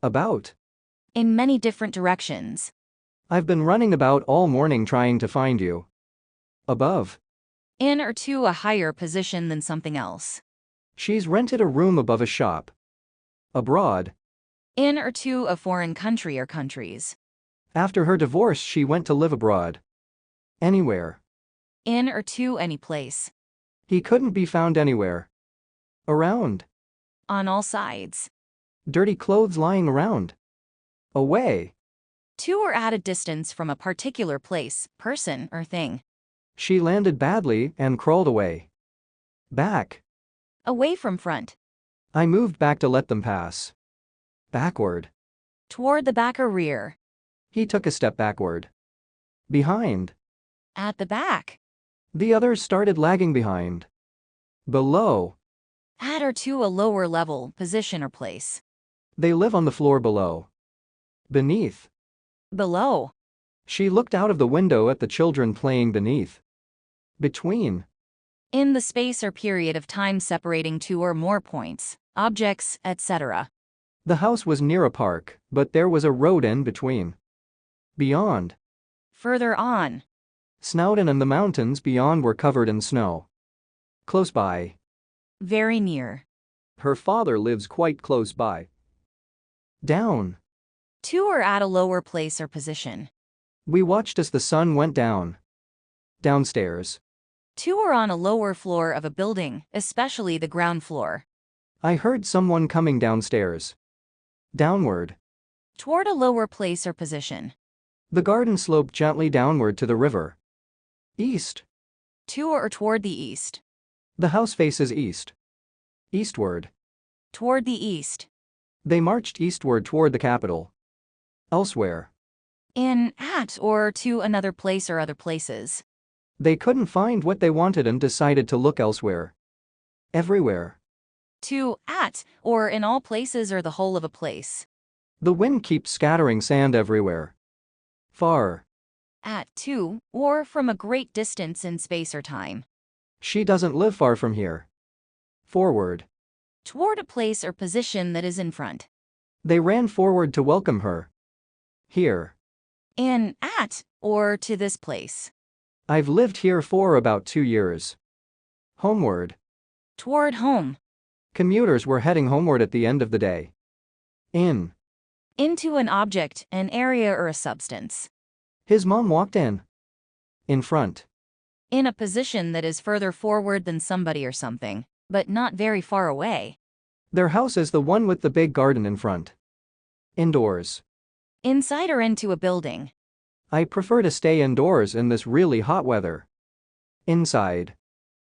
About. In many different directions. I've been running about all morning trying to find you. Above. In or to a higher position than something else. She's rented a room above a shop. Abroad. In or to a foreign country or countries. After her divorce, she went to live abroad. Anywhere. In or to any place. He couldn't be found anywhere. Around. On all sides. Dirty clothes lying around. Away. To or at a distance from a particular place, person, or thing. She landed badly and crawled away. Back. Away from front. I moved back to let them pass. Backward. Toward the back or rear. He took a step backward. Behind. At the back. The others started lagging behind. Below. At or to a lower level, position or place. They live on the floor below. Beneath. Below. She looked out of the window at the children playing beneath. Between. In the space or period of time separating two or more points, objects, etc. The house was near a park, but there was a road in between. Beyond. Further on. Snowdon and the mountains beyond were covered in snow. Close by. Very near. Her father lives quite close by. Down. To or at a lower place or position. We watched as the sun went down. Downstairs. To or on a lower floor of a building, especially the ground floor. I heard someone coming downstairs. Downward. Toward a lower place or position. The garden sloped gently downward to the river. East. To or toward the east. The house faces east. Eastward. Toward the east. They marched eastward toward the capital. Elsewhere. In, at, or to another place or other places. They couldn't find what they wanted and decided to look elsewhere. Everywhere. To, at, or in all places or the whole of a place. The wind keeps scattering sand everywhere. Far. At, to, or from a great distance in space or time. She doesn't live far from here. Forward. Toward a place or position that is in front. They ran forward to welcome her. Here. In, at, or to this place. I've lived here for about 2 years. Homeward. Toward home. Commuters were heading homeward at the end of the day. In. Into an object, an area or a substance. His mom walked in. In front. In a position that is further forward than somebody or something, but not very far away. Their house is the one with the big garden in front. Indoors. Inside or into a building. I prefer to stay indoors in this really hot weather. Inside.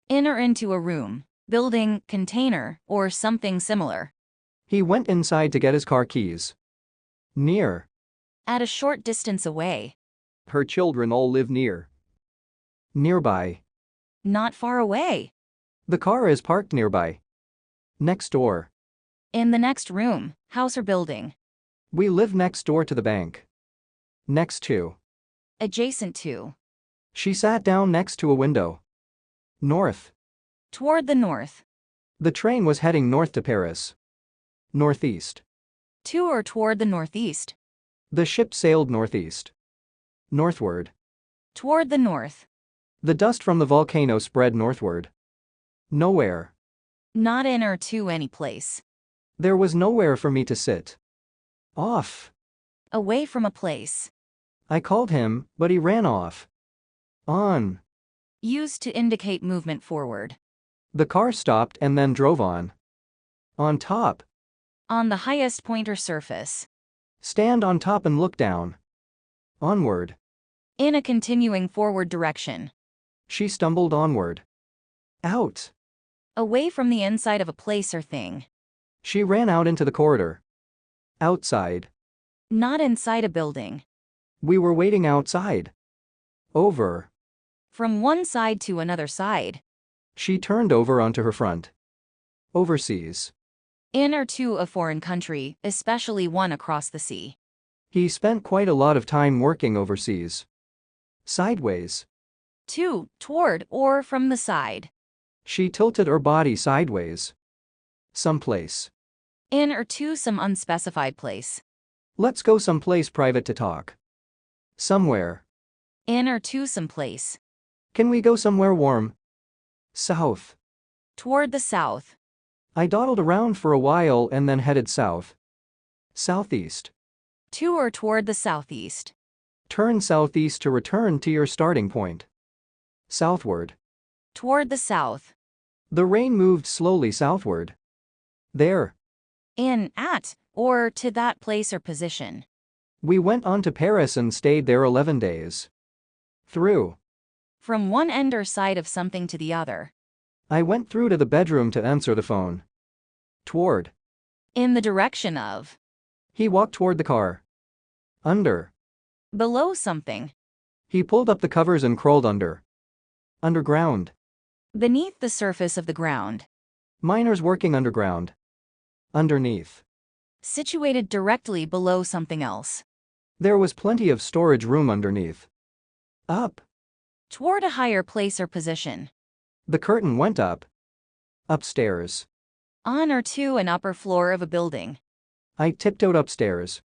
In or into a room, building, container, or something similar. He went inside to get his car keys. Near. At a short distance away. Her children all live near. Nearby. Not far away. The car is parked nearby. Next door. In the next room, house or building. We live next door to the bank. Next to. Adjacent to. She sat down next to a window. North. Toward the north. The train was heading north to Paris. Northeast. To or toward the northeast. The ship sailed northeast. Northward. Toward the north. The dust from the volcano spread northward. Nowhere. Not in or to any place. There was nowhere for me to sit. Off. Away from a place. I called him, but he ran off. On. Used to indicate movement forward. The car stopped and then drove on. On top. On the highest point or surface. Stand on top and look down. Onward. In a continuing forward direction. She stumbled onward. Out. Away from the inside of a place or thing. She ran out into the corridor. Outside. Not inside a building. We were waiting outside. Over. From one side to another side. She turned over onto her front. Overseas. In or to a foreign country, especially one across the sea. He spent quite a lot of time working overseas. Sideways. To, toward, or from the side. She tilted her body sideways. Someplace. In or to some unspecified place. Let's go someplace private to talk. Somewhere. In or to some place. Can we go somewhere warm? South. Toward the south. I dawdled around for a while and then headed south. Southeast. To or toward the southeast. Turn southeast to return to your starting point. Southward. Toward the south. The rain moved slowly southward. There. In, at, or to that place or position. We went on to Paris and stayed there 11 days. Through. From one end or side of something to the other. I went through to the bedroom to answer the phone. Toward. In the direction of. He walked toward the car. Under. Below something. He pulled up the covers and crawled under. Underground. Beneath the surface of the ground. Miners working underground. Underneath. Situated directly below something else. There was plenty of storage room underneath. Up. Toward a higher place or position. The curtain went up. Upstairs. On or to an upper floor of a building. I tiptoed upstairs.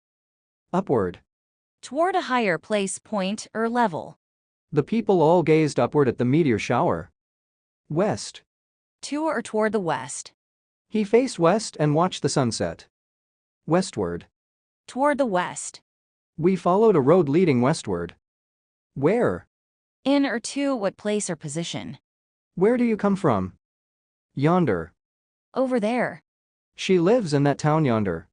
Upward. Toward a higher place, point, or level. The people all gazed upward at the meteor shower. West. To or toward the west. He faced west and watched the sunset. Westward. Toward the west. We followed a road leading westward. Where? In or to what place or position. Where do you come from? Yonder. Over there. She lives in that town yonder.